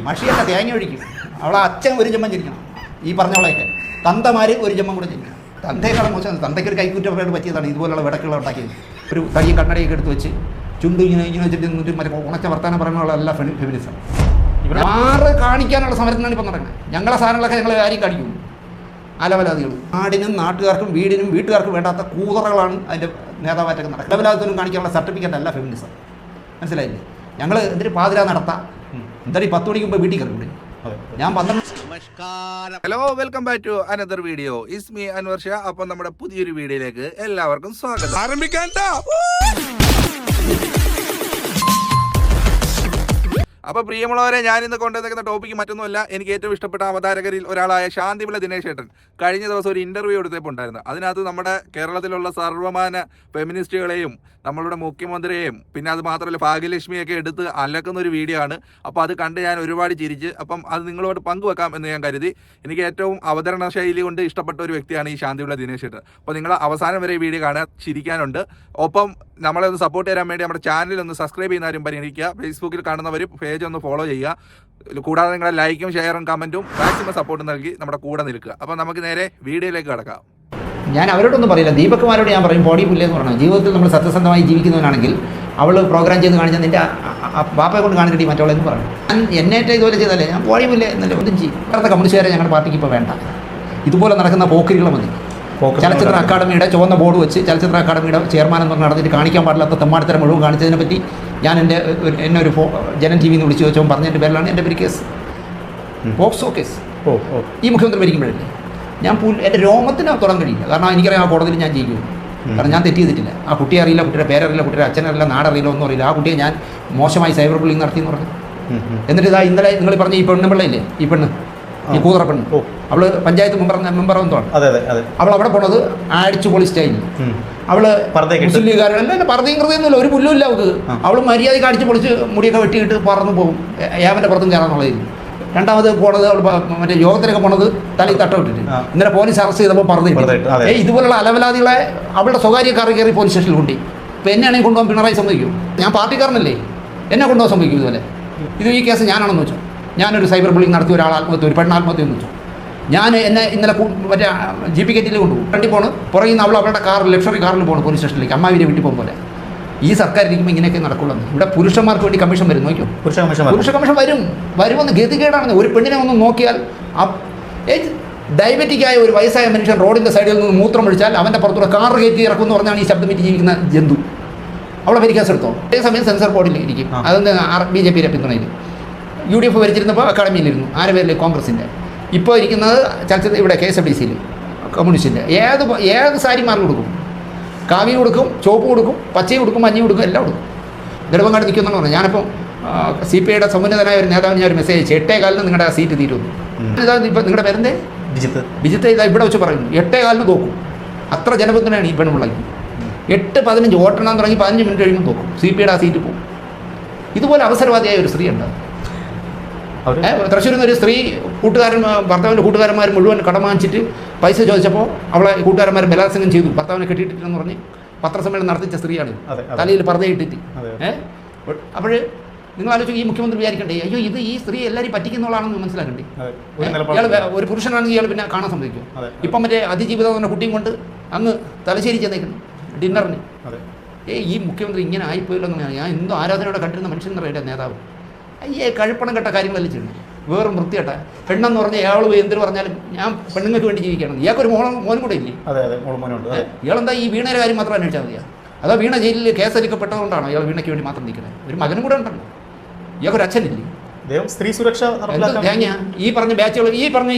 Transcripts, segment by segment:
മഷിയല്ല തേങ്ങ ഒഴിക്കും. അവളെ അച്ഛൻ ഒരു ജന്മം ചിരിക്കണം, ഈ പറഞ്ഞവളെയൊക്കെ. തന്തമാർ ഒരു ജന്മം കൂടെ ചിരിക്കണം. തന്തേക്കാളും മോശം. തന്തയ്ക്ക് ഒരു കൈക്കുറ്റപ്പായിട്ട് പറ്റിയതാണ് ഇതുപോലുള്ള വിടക്കുകൾ ഉണ്ടാക്കിയത്. ഒരു തടിയും കണ്ണടയൊക്കെ എടുത്ത് വെച്ച് ചുണ്ട് ഇങ്ങനെ വെച്ചിട്ട് നിന്നിട്ട് മറ്റേ ഉണച്ച വർത്താനം പറയുന്നതല്ല ഫെമിനിസം. ആറ് കാണിക്കാനുള്ള സമരത്തിനാണ് ഇപ്പം നടക്കുന്നത്. ഞങ്ങളെ സാധനങ്ങളൊക്കെ ഞങ്ങൾ ആരും കാണിക്കും. അലവലാദികൾ നാടിനും നാട്ടുകാർക്കും വീടിനും വീട്ടുകാർക്കും വേണ്ടാത്ത കൂതറകളാണ് അതിൻ്റെ നേതാവായിട്ടൊക്കെ നടക്കുന്നത്. അലവലാദത്തിനും കാണിക്കാനുള്ള സർട്ടിഫിക്കറ്റ് അല്ല ഫെമിനിസം. മനസ്സിലായില്ലേ? ഞങ്ങൾ എന്തൊരു പാതിരാ നടത്താം, എന്തായാലും 10 മണിക്ക് മുമ്പ് വീട്ടിൽ കയറി. ഞാൻ 12. Hello, welcome back to another video. Is me Anwar Shah. അപ്പം നമ്മുടെ പുതിയൊരു വീഡിയോയിലേക്ക് എല്ലാവർക്കും സ്വാഗതം. ആരംഭിക്കാൻ. അപ്പോൾ പ്രിയമുള്ളവരെ, ഞാനിന്ന് കൊണ്ടുവന്നിരിക്കുന്ന ടോപ്പിക്ക് മറ്റൊന്നുമല്ല. എനിക്ക് ഏറ്റവും ഇഷ്ടപ്പെട്ട അവതാരകരിൽ ഒരാളായ ശാന്തിവിള ദിനേശ് ഏട്ടൻ കഴിഞ്ഞ ദിവസം ഒരു ഇൻ്റർവ്യൂ എടുത്തപ്പോൾ ഉണ്ടായിരുന്നു. അതിനകത്ത് നമ്മുടെ കേരളത്തിലുള്ള സർവ്വമാന ഫെമിനിസ്റ്റുകളെയും നമ്മളുടെ മുഖ്യമന്ത്രിയെയും പിന്നെ അത് മാത്രമല്ല ഭാഗ്യലക്ഷ്മിയൊക്കെ എടുത്ത് അലക്കുന്ന ഒരു വീഡിയോ ആണ്. അപ്പോൾ അത് കണ്ട് ഞാൻ ഒരുപാട് ചിരിച്ച്, അപ്പം അത് നിങ്ങളോട് പങ്കുവെക്കാം എന്ന് ഞാൻ കരുതി. എനിക്ക് ഏറ്റവും അവതരണ ശൈലി കൊണ്ട് ഇഷ്ടപ്പെട്ട ഒരു വ്യക്തിയാണ് ഈ ശാന്തിവിള ദിനേശ് ഏട്ടൻ. അപ്പോൾ നിങ്ങൾ അവസാനം വരെ ഈ വീഡിയോ കാണാൻ ചിരിക്കാനുണ്ട്. ഒപ്പം നമ്മളെ ഒന്ന് സപ്പോർട്ട് ചെയ്യാൻ വേണ്ടി നമ്മുടെ ചാനൽ ഒന്ന് സബ്സ്ക്രൈബ് ചെയ്യുന്നവരും പരിഗണിക്കുക. ഫേസ്ബുക്കിൽ കാണുന്നവർ പേജ് ഒന്ന് ഫോളോ ചെയ്യുക. കൂടാതെ നിങ്ങളുടെ ലൈക്കും ഷെയറും കമൻറ്റും മാക്സിമം സപ്പോർട്ട് നൽകി നമ്മുടെ കൂടെ നിൽക്കുക. അപ്പോൾ നമുക്ക് നേരെ വീഡിയോയിലേക്ക് കടക്കാം. ഞാൻ അവരോടൊന്നും പറയില്ല. ദീപക്കുമാരോട് ഞാൻ പറയും ബോഡി പുല്ലെന്ന് പറഞ്ഞു. ജീവിതത്തിൽ നമ്മൾ സത്യസന്ധമായി ജീവിക്കുന്നവനാണെങ്കിൽ അവൾ പ്രോഗ്രാം ചെയ്ത് കാണിച്ചാൽ നിൻ്റെ ബാപ്പയെ കൊണ്ട് കാണിക്കട്ടി മറ്റുള്ളതെന്ന് പറഞ്ഞു. ഞാൻ എന്നേറ്റ ഇതുപോലെ ചെയ്താലേ ഞാൻ ബോഡി പുല്ലേ എന്നല്ലേ ഒന്നും ചെയ്യും. അടുത്ത കമ്മ്യൂണിസ്റ്റുകാരെ ഞങ്ങളുടെ പാർട്ടിക്ക് ഇപ്പോൾ വേണ്ട. ഇതുപോലെ നടക്കുന്ന പോക്കിരികൾ മതി. ചലച്ചിത്ര അക്കാദമിയുടെ ചുവന്ന ബോർഡ് വെച്ച് ചലച്ചിത്ര അക്കാദമിയുടെ ചെയർമാൻ എന്ന് പറഞ്ഞ് നടന്നിട്ട് കാണിക്കാൻ പാടില്ലാത്ത തെമ്മാടിത്തരം മുഴുവൻ കാണിച്ചതിനെ പറ്റി ഞാൻ എന്നെ ഒരു ജനൻ ടി വിന്ന് വിളിച്ച് വെച്ചോ പറഞ്ഞതിൻ്റെ പേരിലാണ് എൻ്റെ പേര് കേസ്. POCSO case. ഈ മുഖ്യമന്ത്രി ഭരിക്കുമ്പോഴല്ലേ ഞാൻ എൻ്റെ രോമത്തിന് തുടങ്ങാൻ കഴിയില്ല. കാരണം എനിക്കറിയാം ആ കോടതിയിൽ ഞാൻ ജയിക്കും. കാരണം ഞാൻ തെറ്റ് ചെയ്തിട്ടില്ല. ആ കുട്ടിയെ അറിയില്ല, കുട്ടിയുടെ പേരറിയില്ല, കുട്ടിയുടെ അച്ഛനറിയില്ല, നാടറിയില്ല, ഒന്നും അറിയില്ല. ആ കുട്ടിയെ ഞാൻ മോശമായി സൈബർ ബുള്ളിങ് നടത്തിയെന്ന് പറഞ്ഞു. എന്നിട്ട് ഇതാ ഇന്നലെ നിങ്ങൾ പറഞ്ഞ ഈ പെണ്ണുപിള്ളയില്ലേ, ഈ പെണ്ണ്, ഈ കൂതറ പെണ്ണ്, അവള് പഞ്ചായത്ത് മെമ്പർ എന്തോണ്, അവൾ അവിടെ പോണത് അടിച്ചു പൊളി സ്റ്റൈലിൽ. അവള് മുസ്ലിം ലീഗുകാരല്ല, പറയും കൃതിയൊന്നുമില്ല, ഒരു പുല്ലും ഇല്ല അവൾക്ക്. അവള് മര്യാദയ്ക്ക് അടിച്ച് പൊളിച്ച് മുടിയൊക്കെ വെട്ടിയിട്ട് പറന്നു പോകും. ഏവൻ്റെ പുറത്തും കയറാന്നുള്ളതിൽ. രണ്ടാമത് പോണത് അവൾ മറ്റേ യോഗത്തിനൊക്കെ പോണത് തലയിൽ തട്ട വിട്ടിട്ട്. ഇന്നലെ പോലീസ് അറസ്റ്റ് ചെയ്തപ്പോൾ പറഞ്ഞു ഇതുപോലുള്ള അലവലാദികളെ അവളുടെ സ്വകാര്യ കാറിൽ കയറി പോലീസ് സ്റ്റേഷനിൽ കൊണ്ടു. ഇപ്പം എന്നെയാണെങ്കിൽ കൊണ്ടുപോകാൻ പിണറായി സമ്മതിക്കും? ഞാൻ പാർട്ടിക്കാരനല്ലേ, എന്നെ കൊണ്ടുപോകാൻ സമ്മതിക്കും? ഇതുപോലെ ഈ കേസ് ഞാനാണെന്ന് വെച്ചോ. ഞാനൊരു സൈബർ ബുള്ളിങ് നടത്തിയ ഒരാൾ ആത്മഹത്യ, ഒരു പെണ്ണാത്മഹത്യ എന്ന് വെച്ചു. ഞാൻ എന്നെ ഇന്നലെ മറ്റേ GP കെറ്റിൽ കൊണ്ടുപോകും. വണ്ടി പോണ് പുറകിൽ നിന്ന് അവളുടെ കാറിൽ ലക്ഷറി കാറിൽ പോകണം പോലീസ് സ്റ്റേഷനിലേക്ക്. അമ്മാവിനെ വീട്ടിൽ പോകും പോലെ. ഈ സർക്കാർ ഇരിക്കുമ്പോൾ ഇങ്ങനെയൊക്കെ നടക്കുള്ളൂ. ഇവിടെ പുരുഷന്മാർക്ക് വേണ്ടി കമ്മീഷൻ വരും. നോക്കിയോ, പുരുഷ കമ്മീഷൻ വരുമെന്ന് ഗതികേടാണെന്ന്. ഒരു പെണ്ണിനെ ഒന്ന് നോക്കിയാൽ ഡയബറ്റിക്കായ ഒരു വയസ്സായ മനുഷ്യൻ റോഡിൻ്റെ സൈഡിൽ നിന്ന് മൂത്രം ഒഴിച്ചാൽ അവൻ്റെ പുറത്തൂടെ കാർ കയറ്റി ഇറക്കുമെന്ന് പറഞ്ഞാണ് ഈ ശബ്ദം വെച്ച് ജീവിക്കുന്ന ജന്തു. അവളെ വരി കേസെടുത്തോ. അതേസമയം സെൻസർ ബോർഡിൽ ഇരിക്കും. അതൊന്ന് BJPയുടെ പിന്തുണയിൽ. UDF ഭരിച്ചിരുന്നപ്പോൾ അക്കാഡമിയിലിരുന്നു. ആരെ പേരിൽ? കോൺഗ്രസിൻ്റെ. ഇപ്പോൾ ഇരിക്കുന്നത് ചലച്ചിത്ര ഇവിടെ KSFDCയിൽ കമ്മ്യൂണിസ്റ്റിൻ്റെ. ഏത് സാരി മാറി കൊടുക്കും? കാവി കൊടുക്കും, ചുവപ്പ് കൊടുക്കും, പച്ചയും കൊടുക്കും, മഞ്ഞയും കൊടുക്കും, എല്ലാം കൊടുക്കും. നെടുമങ്ങാട് നിൽക്കുമെന്നാണ് പറഞ്ഞു. ഞാനിപ്പോൾ CPIയുടെ സമുന്നതനായ ഒരു നേതാവിന് ഞാൻ ഒരു മെസ്സേജ് അയച്ചു. 8:15 നിങ്ങളുടെ ആ സീറ്റ് തീരുന്നു. ഇതാ ഇപ്പം നിങ്ങളുടെ പേരെന്തേ? ബിജിത്ത്. ഇതാ ഇവിടെ വെച്ച് പറയുന്നു 8:15 തോക്കും. അത്ര ജനപിന്തുണയാണ് ഈ പെൺപിള്ളയ്ക്ക്. 8:15 വോട്ടെണ്ണാൻ തുടങ്ങി 15 മിനിറ്റ് കഴിയുമ്പോൾ തോക്കും. CPIയുടെ ആ സീറ്റ് പോകും. ഇതുപോലെ അവസരവാദിയായ ഒരു സ്ത്രീ ഉണ്ട്. തൃശ്ശൂരിൽ നിന്ന് ഒരു സ്ത്രീ ഭർത്താവിൻ്റെ കൂട്ടുകാരന്മാർ മുഴുവൻ കടം വാങ്ങിച്ചിട്ട് പൈസ ചോദിച്ചപ്പോൾ അവളെ കൂട്ടുകാരന്മാർ ബലാത്സംഗം ചെയ്തു. ഭർത്താവിനെ കെട്ടിയിട്ടില്ലെന്ന് പറഞ്ഞ് പത്രസമ്മേളനം നടത്തിച്ച സ്ത്രീയാണ്. തലയിൽ പർദ്ദയിട്ടിട്ട്. അപ്പോൾ നിങ്ങൾ ആലോചിക്കും, ഈ മുഖ്യമന്ത്രി വിചാരിക്കണ്ടേ അയ്യോ ഇത് ഈ സ്ത്രീ എല്ലാവരും പറ്റിക്കുന്നവളാണെന്ന് മനസ്സിലാക്കണ്ടേ? ഇയാൾ ഒരു പുരുഷനാണെങ്കിൽ ഇയാൾ പിന്നെ കാണാൻ സമ്മതിക്കും. ഇപ്പം മറ്റേ അതിജീവിതം എന്ന കുട്ടിയും കൊണ്ട് അങ്ങ് തലശ്ശേരി ചെന്നേക്കുന്നു ഡിന്നറിന്. ഈ മുഖ്യമന്ത്രി ഇങ്ങനെ ആയിപ്പോയില്ലെന്ന് ഞാൻ എന്തോ ആരാധനയോടെ കണ്ടിരുന്ന മനുഷ്യൻ എന്ന് പറയുക നേതാവ്. കഴുപ്പണം കെട്ട കാര്യങ്ങളെല്ലാം ചെയ്യുന്നു. വേറും വൃത്തികെട്ട പെണ്ണെന്ന് പറഞ്ഞാൽ ഇയാൾ എന്തിനു പറഞ്ഞാലും ഞാൻ പെണ്ണുങ്ങൾക്ക് വേണ്ടി ജീവിക്കണം. ഇയാൾക്കൊരു മോനും കൂടെ ഇല്ലേ? ഇയാളെന്താ ഈ വീണയുടെ കാര്യം മാത്രം അന്വേഷിച്ചാൽ മതിയാ? അതോ വീണ ജയിലിൽ കേസെടുക്കപ്പെട്ടതുകൊണ്ടാണോ ഇയാൾ വീണയ്ക്ക് വേണ്ടി മാത്രം നിൽക്കുന്നത്? ഒരു മകനും കൂടെ ഉണ്ടല്ലോ. ഇയാൾക്കൊരു അച്ഛനില്ലേ? സ്ത്രീ സുരക്ഷ ഈ പറഞ്ഞ ബാച്ചുകൾ ഈ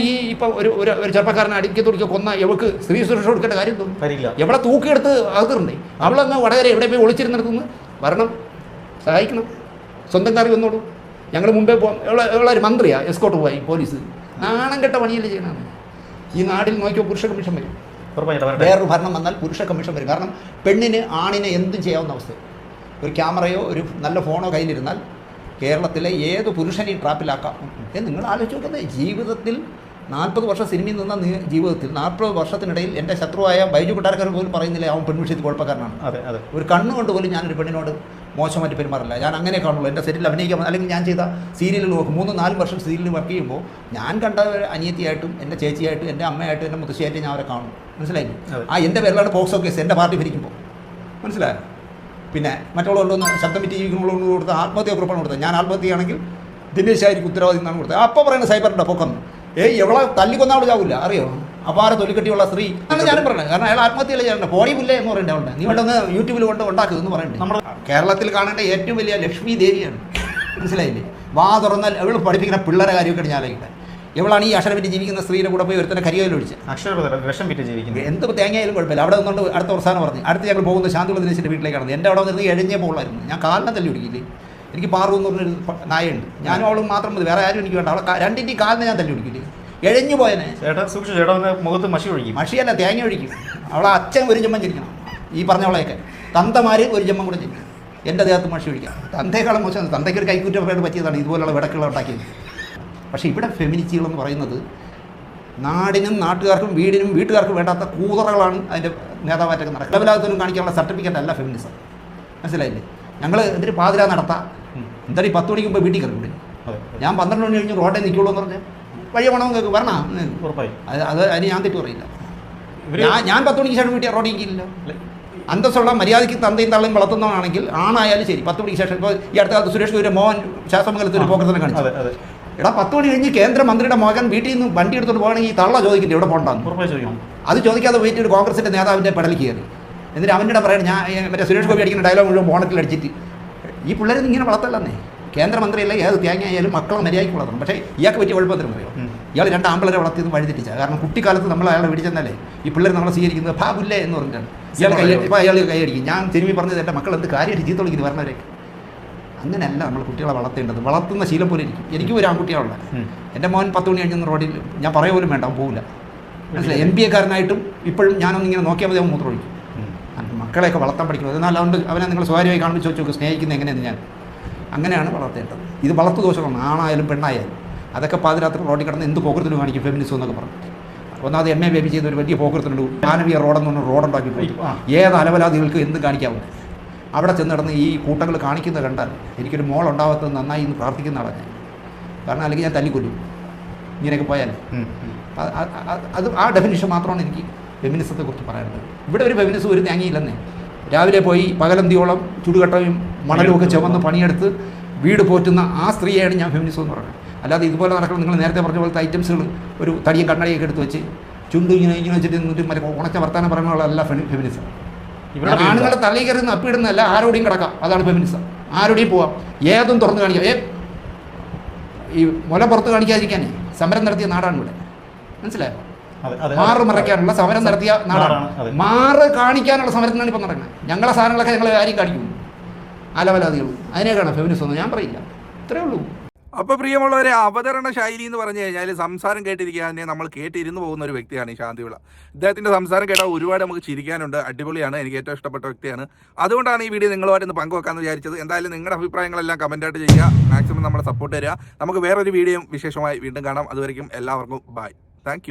ഇപ്പം ഒരു ചെറുപ്പക്കാരനെ അടിക്കി തുടിക്കുക കൊന്ന ഇവൾക്ക് സ്ത്രീ സുരക്ഷ കൊടുക്കേണ്ട കാര്യം തോന്നുന്നു. എവിടെ തൂക്കിയെടുത്ത് അകത്തുണ്ടേ? അവളങ്ങ് വടകര എവിടെ പോയി ഒളിച്ചിരുന്നിടത്തുനിന്ന് വരണം, സഹായിക്കണം. സ്വന്തം കാറി വന്നോളൂ. ഞങ്ങൾ മുമ്പേ ഒരു മന്ത്രിയാണ് എസ്കോട്ട് പോയി പോലീസ്. നാണം കെട്ട പണിയല്ലേ ചെയ്യണമെന്ന്. ഈ നാട്ടിൽ നോക്കിയോ പുരുഷ കമ്മീഷൻ വരും. വേറൊരു ഭരണം വന്നാൽ പുരുഷ കമ്മീഷൻ വരും. കാരണം പെണ്ണിന് ആണിനെ എന്തും ചെയ്യാവുന്ന അവസ്ഥ. ഒരു ക്യാമറയോ ഒരു നല്ല ഫോണോ കയ്യിലിരുന്നാൽ കേരളത്തിലെ ഏത് പുരുഷനെയും ട്രാപ്പിലാക്കാം. നിങ്ങൾ ആലോചിച്ച് നോക്കുന്നത് ജീവിതത്തിൽ 40 വർഷം സിനിമയിൽ നിന്ന ജീവിതത്തിൽ 40 വർഷത്തിനിടയിൽ എൻ്റെ ശത്രുവായ ബൈജു കൊട്ടാരക്കാരൻ പോലും പറയുന്നില്ല അവൻ പെൺവിഷയത്തിൽ കുഴപ്പക്കാരനാണ്. ഒരു കണ്ണുകൊണ്ട് പോലും ഞാനൊരു പെണ്ണിനോട് മോശമായിട്ട് പെരുമാറില്ല. ഞാൻ അങ്ങനെ കാണുള്ളൂ. എൻ്റെ സെറ്റിൽ അഭിനയിക്കാൻ അല്ലെങ്കിൽ ഞാൻ ചെയ്ത സീരിയലുകൾ നോക്കും. 3-4 വർഷം സീരിയലിൽ വർക്ക് ചെയ്യുമ്പോൾ ഞാൻ കണ്ട അനിയത്തിയായിട്ടും എൻ്റെ ചേച്ചിയായിട്ടും എൻ്റെ അമ്മയായിട്ടും എൻ്റെ മുത്തശ്ശിയായിട്ടും ഞാൻ അവരെ കാണും. മനസ്സിലായില്ലേ? എൻ്റെ പേരിലാണ് പോക്സോ കേസ് എൻ്റെ പാർട്ടി ഭരിക്കുമ്പോൾ. മനസ്സിലായോ? പിന്നെ മറ്റുള്ളവരൊന്ന് ശബ്ദം വിറ്റ് ജീവിക്കുമ്പോഴൊന്ന് കൊടുത്ത ആത്മഹത്യക്കുറിപ്പാണ് കൊടുത്തത്. ഞാൻ ആത്മഹത്യയാണെങ്കിൽ ദിനേശായിരിക്കും ഉത്തരവാദി എന്നാണ് കൊടുത്തത്. അപ്പോൾ പറയുന്നത് സൈബറിൻ്റെ പൊക്കം എവളെ തല്ലിക്കൊന്നാൾ ചാവില്ല, അറിയോ? അപാര തൊലിക്കെട്ടിയുള്ള സ്ത്രീ എന്നാണ് ഞാനും പറയുന്നത്. കാരണം അയാൾ ആത്മഹത്യയല്ല ചെയ്യണ്ട, പോയി പുല്ലേ എന്ന് പറയേണ്ട അവളുടെ. നീ വേണ്ടൊന്ന് യൂട്യൂബിൽ കൊണ്ട് ഉണ്ടാക്കുമെന്ന് പറയണ്ടേ. നമ്മുടെ കേരളത്തിൽ കാണേണ്ട ഏറ്റവും വലിയ ലക്ഷ്മി ദേവിയാണ്. മനസ്സിലായില്ലേ? വാ തുറന്നാൽ അവൾ പഠിപ്പിക്കുന്ന പിള്ളേരെ കാര്യമൊക്കെ ഞാൻ ആലോചിക്കട്ടെ. എവളാണ് ഈ അക്ഷരം വിറ്റ് ജീവിക്കുന്ന സ്ത്രീയുടെ കൂടെ പോയി ഒരുത്തന്നെ കരിയോയിൽ ഒഴിച്ച് വിഷം വിറ്റ് ജീവിക്കുന്നത്. എന്ത് തേങ്ങയായാലും കുഴപ്പമില്ല. അവിടെ നിന്നുകൊണ്ട് അടുത്ത പ്രസ്ഥാനം പറഞ്ഞു. അടുത്ത് ഞങ്ങൾ പോകുന്ന ശാന്തിയുള്ള ദിനേശിൻ്റെ വീട്ടിലേക്കാണ്. എൻ്റെ അവിടെ നിന്ന് എഴഞ്ഞേ പോകുള്ളായിരുന്നു. ഞാൻ കാലിനെ തല്ലി പിടിക്കില്ലേ. എനിക്ക് പാറു എന്ന് പറഞ്ഞൊരു നായുണ്ട്. ഞാനും അവളും മാത്രം മതി, വേറെ ആരും എനിക്ക് വേണ്ട. അവളെ രണ്ടിൻ്റെ കാലിനെ ഞാൻ തല്ലി പിടിക്കില്ലേ. എഴഞ്ഞു പോയനെ. മുഖത്ത് മഷി ഒഴിക്കും. മഷിയല്ല, തേങ്ങ ഒഴിക്കും. അവളെ അച്ഛൻ ഒരു ജമ്മം ചിരിക്കണം. ഈ പറഞ്ഞവളെയൊക്കെ തന്തമാർ ഒരു ജമ്മം കൂടെ ചിരിക്കണം. എൻ്റെ ദേഹത്ത് മഷി ഒഴിക്കാം. തന്തേക്കാളും മോശം. തന്തയ്ക്ക് ഒരു കൈക്കൂറ്റം പറ്റിയതാണ് ഇതുപോലുള്ള വിടക്കുകൾ ഉണ്ടാക്കിയത്. പക്ഷേ ഇവിടെ ഫെമിനിസ്റ്റുകളെന്ന് പറയുന്നത് നാടിനും നാട്ടുകാർക്കും വീട്ടുകാർക്കും വേണ്ടാത്ത കൂതറകളാണ് അതിൻ്റെ നേതാവായിട്ടൊക്കെ നടക്കുക. ലവലാകത്തൊന്നും കാണിക്കാനുള്ള സർട്ടിഫിക്കറ്റ് അല്ല ഫെമിനിസം. മനസ്സിലായില്ലേ? ഞങ്ങൾ എന്തൊരു പാതിരാ നടത്താം. എന്തായാലും 10 മണിക്ക് മുമ്പ് വീട്ടിൽ കയറി. ഞാൻ 12 മണി കഴിഞ്ഞ് റോഡേ നിൽക്കുള്ളൂ എന്ന് പറഞ്ഞാൽ വഴിയ പണം കേൾക്കും വരണ. അത് അതിന് ഞാൻ തെറ്റു പറയില്ല. ഞാൻ 10 മണിക്ക് ശേഷം വീട്ടിൽ റോഡിൽ നിൽക്കില്ല. അന്തസ്സുള്ള മര്യാദയ്ക്ക് തന്തയും തള്ളയും വളർത്തുന്നതാണെങ്കിൽ ആണായാലും ശരി 10 മണിക്ക് ശേഷം. ഇപ്പോൾ ഈ അടുത്ത കാലത്ത് സുരേഷ് ഗോപിയുടെ മോഹൻ ശാസ്ത്രമംഗലത്തിൽ ഒരു പോക്കറ്റിനെ കാണിച്ചു. എടാ 10 മണി കഴിഞ്ഞ് കേന്ദ്രമന്ത്രിയുടെ മകൻ വീട്ടിൽ നിന്ന് വണ്ടി എടുത്തുകൊണ്ട് പോകണമെങ്കിൽ ഈ തള്ള ചോദിക്കില്ല ഇവിടെ പോകണ്ടെന്ന്. അത് ചോദിക്കാതെ പോയിട്ട് ഒരു കോൺഗ്രസിൻ്റെ നേതാവിൻ്റെ പെടലിൽ കയറി. എന്നിട്ട് അവൻ്റെ പറയണം ഞാൻ മറ്റേ സുരേഷ് ഗോപി അടിക്കുന്ന ഡയലോഗ് മുഴുവൻ ബോണറ്റിൽ അടിച്ചിട്ട്. ഈ പിള്ളേരൊന്നും ഇങ്ങനെ വളർത്തല്ലെന്നേ. കേന്ദ്രമന്ത്രിയല്ല ഏത് തേങ്ങ ആയാലും മക്കളെ മര്യാദയ്ക്ക് വളർത്തണം. പക്ഷേ ഇയാൾക്ക് പറ്റിയ കുഴപ്പത്തിനും പറയും. ഇയാൾ 2 ആമ്പിളരെ വളർത്തിയത് വഴിതെറ്റിച്ച. കാരണം കുട്ടിക്കാലത്ത് നമ്മൾ അയാളെ പിടിച്ചെന്നാലേ ഈ പിള്ളേർ നമ്മളെ സ്വീകരിക്കുന്നത് ഭാഗുല്ലേ എന്ന് പറഞ്ഞിട്ടാണ്. അയാൾ കൈയടിക്കും. ഞാൻ തിരുമ്പി പറഞ്ഞത് എൻ്റെ മക്കൾ എന്ത് കാര്യമായിട്ട് ചീത്ത വിളിക്കുന്നത് വരണവരേക്ക്. അങ്ങനെയല്ല നമ്മൾ കുട്ടികളെ വളർത്തേണ്ടത്. വളർത്തുന്ന ശീലം പോലെ ഇരിക്കും. എനിക്കും ഒരു ആൺകുട്ടിയാണുള്ള. എൻ്റെ മോൻ 10 മണി കഴിഞ്ഞ റോഡിൽ ഞാൻ പറയുക പോലും വേണ്ട, അവൻ പോകില്ല. മനസ്സിലായി? MBA കാരനായിട്ടും ഇപ്പോഴും ഞാനൊന്നിങ്ങനെ നോക്കിയാൽ മതി അവൻ മൂത്രമൊഴിക്കും. മക്കളെയൊക്കെ വളർത്താൻ പഠിക്കുന്നത്. എന്നാൽ അതുകൊണ്ട് അവനെ നിങ്ങൾ സ്വകാര്യമായി കാണുമ്പോൾ ചോദിച്ചു നോക്കും സ്നേഹിക്കുന്നത് എങ്ങനെയെന്ന്. ഞാൻ അങ്ങനെയാണ് വളർത്തേണ്ടത്. ഇത് വളർത്തു ദോഷമാണ്. ആണായാലും പെണ്ണായാലും അതൊക്കെ പാതിരാത്രി റോഡിൽ കിടന്ന് എന്ത് പോക്കത്തിനും കാണിക്കും ഫെമിനിസം എന്നൊക്കെ പറഞ്ഞു. ഒന്നാമത് MA ബേബി ചെയ്ത ഒരു വലിയ പോക്കത്തിനുണ്ട്. മാനവീയ റോഡെന്ന് പറഞ്ഞ റോഡുണ്ടാക്കി പോയി ഏത് അലവലാദികൾക്ക് എന്ത് കാണിക്കാവുന്നത്. അവിടെ ചെന്ന് കിടന്ന് ഈ കൂട്ടങ്ങൾ കാണിക്കുന്നത് കണ്ടാൽ എനിക്കൊരു മോളുണ്ടാവാത്തത് നന്നായി എന്ന് പ്രാർത്ഥിക്കുന്ന ആളാണ് ഞാൻ. കാരണം അല്ലെങ്കിൽ ഞാൻ തല്ലിക്കൊല്ലും ഇങ്ങനെയൊക്കെ പോയാൽ. അത് ആ ഡെഫിനിഷൻ മാത്രമാണ് എനിക്ക് ഫെമിനിസത്തെക്കുറിച്ച് പറയാനുള്ളത്. ഇവിടെ ഒരു ഫെമിനിസം ഒരു തേങ്ങയില്ലെന്നേ. രാവിലെ പോയി പകലന്തിയോളം ചുടുകട്ടയും മണലും ഒക്കെ ചുമന്ന് പണിയെടുത്ത് വീട് പോറ്റുന്ന ആ സ്ത്രീയാണ് ഞാൻ ഫെമിനിസം എന്ന് പറയുന്നത്. അല്ലാതെ ഇതുപോലെ നടക്കണം നിങ്ങൾ നേരത്തെ പറഞ്ഞ പോലത്തെ ഐറ്റംസുകൾ ഒരു തടിയും കണ്ണടിയൊക്കെ എടുത്ത് വെച്ച് ചുണ്ട് ഇങ്ങനെ വെച്ചിട്ട് നിന്നിട്ട് മറ്റേ ഉണച്ച വർത്താനം പറയുന്നതല്ല ഫെമിനിസം. ആണുങ്ങളെ തള്ളി കയറുന്ന അപ്പിടുന്നതല്ല, ആരോടെയും കിടക്കാം. അതാണ് ഫെമിനിസം. ആരോടെയും പോവാം, ഏതും തുറന്ന് കാണിക്കാം. ഈ മുല പുറത്ത് കാണിക്കാതിരിക്കാനേ സമരം നടത്തിയ നാടാണ് ഇവിടെ. മനസ്സിലായോ? മാറ് മറയ്ക്കാനുള്ള സമരം നടത്തിയ നാടാണ്. മാറ് കാണിക്കാനുള്ള സമരത്തിനാണ് ഇപ്പം നടക്കുന്നത്. ഞങ്ങളെ സാധനങ്ങളൊക്കെ ഞങ്ങൾ ആരും കാണിക്കും, അലവലാദികളും. അതിനേക്കാണ് ഫെമിനിസം ഒന്നും ഞാൻ പറയില്ല. ഇത്രയേ ഉള്ളൂ. അപ്പോൾ പ്രിയമുള്ളവരെ, അവതരണ ശൈലി എന്ന് പറഞ്ഞു കഴിഞ്ഞാൽ സംസാരം കേട്ടിരിക്കാൻ നമ്മൾ കേട്ടിരുന്നു പോകുന്ന ഒരു വ്യക്തിയാണ് ഈ ശാന്തിവിള. ഇദ്ദേഹത്തിൻ്റെ സംസാരം കേട്ടാൽ ഒരുപാട് നമുക്ക് ചിരിക്കാനുണ്ട്. അടിപൊളിയാണ്. എനിക്ക് ഏറ്റവും ഇഷ്ടപ്പെട്ട വ്യക്തിയാണ്. അതുകൊണ്ടാണ് ഈ വീഡിയോ നിങ്ങളുമായിട്ട് ഇന്ന് പങ്കുവെക്കാമെന്ന് വിചാരിച്ചത്. എന്തായാലും നിങ്ങളുടെ അഭിപ്രായങ്ങളെല്ലാം കമൻറ്റായിട്ട് ചെയ്യുക. മാക്സിമം നമ്മളെ സപ്പോർട്ട് തരിക. നമുക്ക് വേറൊരു വീഡിയോ വിശേഷമായി വീണ്ടും കാണാം. അതുവരെയും എല്ലാവർക്കും ബൈ. താങ്ക്